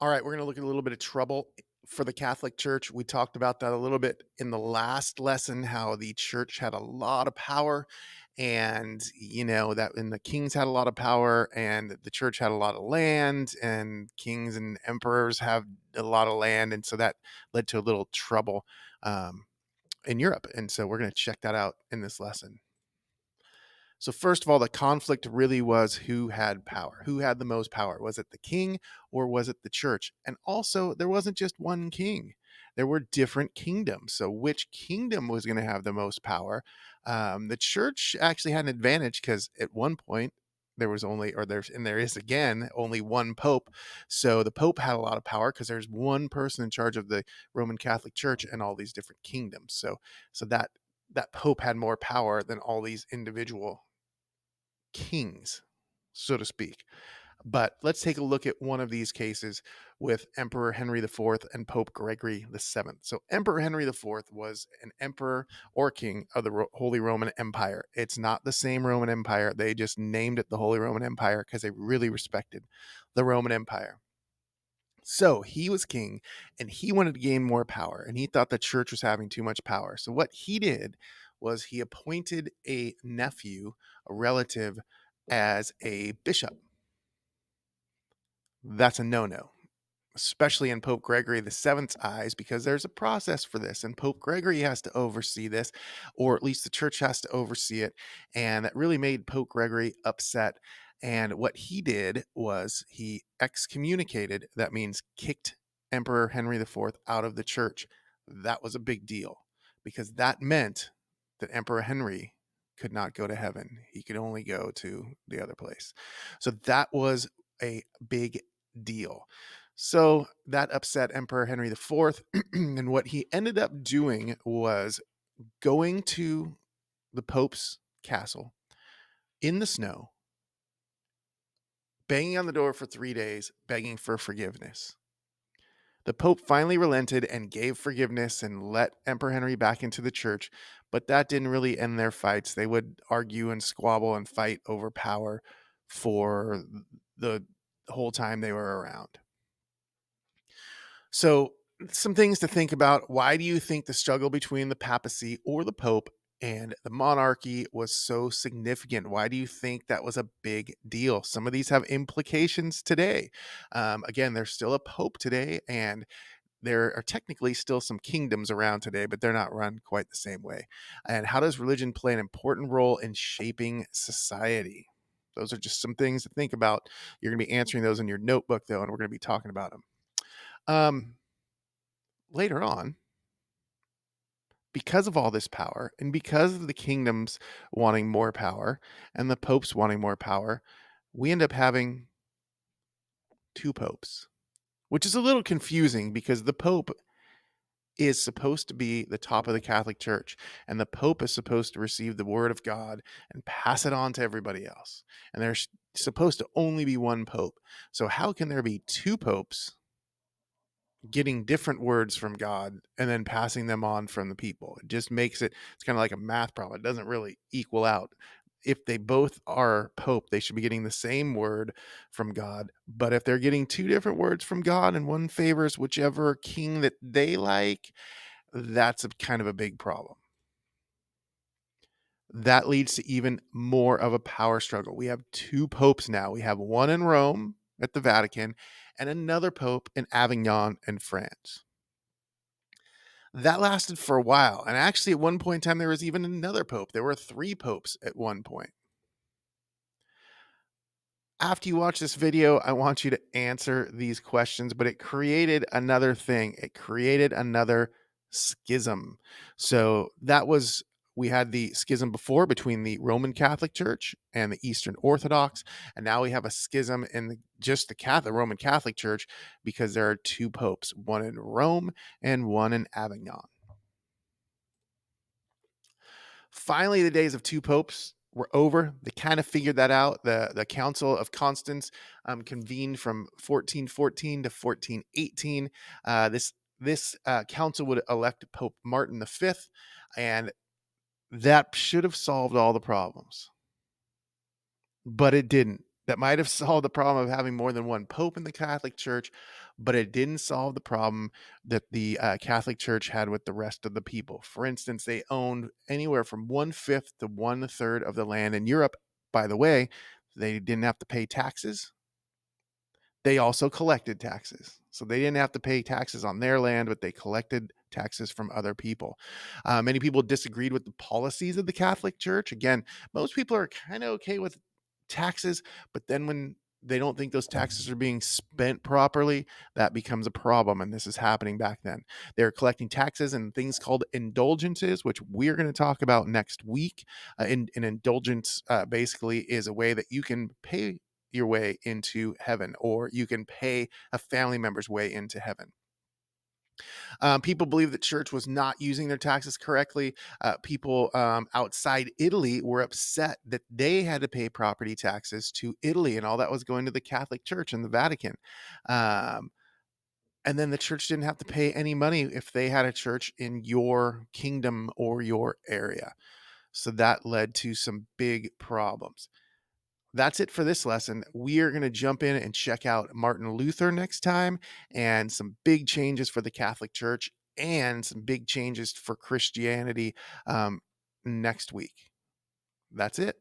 All right, we're going to look at a little bit of trouble for the Catholic Church. We talked about that a little bit in the last lesson, how the church had a lot of power, and that and the kings had a lot of power, and the church had a lot of land, and kings and emperors have a lot of land, and so that led to a little trouble um, in Europe. And so we're going to check that out in this lesson. So first of all, the conflict really was who had power. Who had the most power? Was it the king or was it the church? And also, there wasn't just one king. There were different kingdoms. So which kingdom was going to have the most power? The church actually had an advantage because at one point there was only, or there's, and there is again, only one pope. So the pope had a lot of power because there's one person in charge of the Roman Catholic Church and all these different kingdoms. So that pope had more power than all these individual kings, so to speak. But let's take a look at one of these cases with Emperor Henry IV and Pope Gregory VII. So, Emperor Henry IV was an emperor or king of the Holy Roman Empire. It's not the same Roman Empire. They just named it the Holy Roman Empire because they really respected the Roman Empire. So he was king and he wanted to gain more power and he thought the church was having too much power. So what he did was he appointed a nephew, a relative, as a bishop. That's a no-no, especially in Pope Gregory the Seventh's eyes, because there's a process for this, and Pope Gregory has to oversee this, or at least the church has to oversee it. And that really made Pope Gregory upset. And what he did was he excommunicated, that means kicked Emperor Henry IV out of the church. That was a big deal because that meant that Emperor Henry could not go to heaven. He could only go to the other place. So that was a big deal. So that upset Emperor Henry IV. And what he ended up doing was going to the Pope's castle in the snow, banging on the door for 3 days, begging for forgiveness. The Pope finally relented and gave forgiveness and let Emperor Henry back into the church, but that didn't really end their fights. They would argue and squabble and fight over power for the whole time they were around. So, some things to think about. Why do you think the struggle between the papacy or the pope and the monarchy was so significant? Why do you think that was a big deal? Some of these have implications today. Again, there's still a pope today, and there are technically still some kingdoms around today, but they're not run quite the same way. And how does religion play an important role in shaping society? Those are just some things to think about. You're going to be answering those in your notebook, though, and we're going to be talking about them. Um, Later on, because of all this power and because of the kingdoms wanting more power and the popes wanting more power, we end up having two popes, which is a little confusing because the pope is supposed to be the top of the Catholic Church, and the pope is supposed to receive the word of God and pass it on to everybody else. And there's supposed to only be one pope. So how can there be two popes getting different words from God and then passing them on from the people? It just makes it's kind of like a math problem. It doesn't really equal out. If they both are pope, they should be getting the same word from God. But if they're getting two different words from God and one favors whichever king that they like, that's a kind of a big problem. That leads to even more of a power struggle. We have two popes now. We have one in Rome at the Vatican and another pope in Avignon in France. That lasted for a while. And actually, at one point in time, there was even another pope. There were three popes at one point. After you watch this video, I want you to answer these questions, but it created another thing. It created another schism. So we had the schism before between the Roman Catholic Church and the Eastern Orthodox, and now we have a schism in just the Roman Catholic Church because there are two popes, one in Rome and one in Avignon. Finally, the days of two popes were over. They kind of figured that out. The Council of Constance convened from 1414 to 1418. This council would elect Pope Martin V, and that should have solved all the problems, but it didn't. That might have solved the problem of having more than one pope in the Catholic Church, but it didn't solve the problem that the Catholic Church had with the rest of the people. For instance, they owned anywhere from one fifth to one third of the land in Europe. By the way, they didn't have to pay taxes. They also collected taxes. So they didn't have to pay taxes on their land, but they collected taxes from other people. Many people disagreed with the policies of the Catholic Church. Again, most people are kind of okay with taxes, but then when they don't think those taxes are being spent properly, that becomes a problem. And this is happening back then. They're collecting taxes and things called indulgences, which we're going to talk about next week. An indulgence basically is a way that you can pay your way into heaven, or you can pay a family member's way into heaven. People believe that church was not using their taxes correctly. People outside Italy were upset that they had to pay property taxes to Italy, and all that was going to the Catholic Church and the Vatican. Um, and then the church didn't have to pay any money if they had a church in your kingdom or your area. So that led to some big problems. That's it for this lesson. We are going to jump in and check out Martin Luther next time, and some big changes for the Catholic Church and some big changes for Christianity next week. That's it.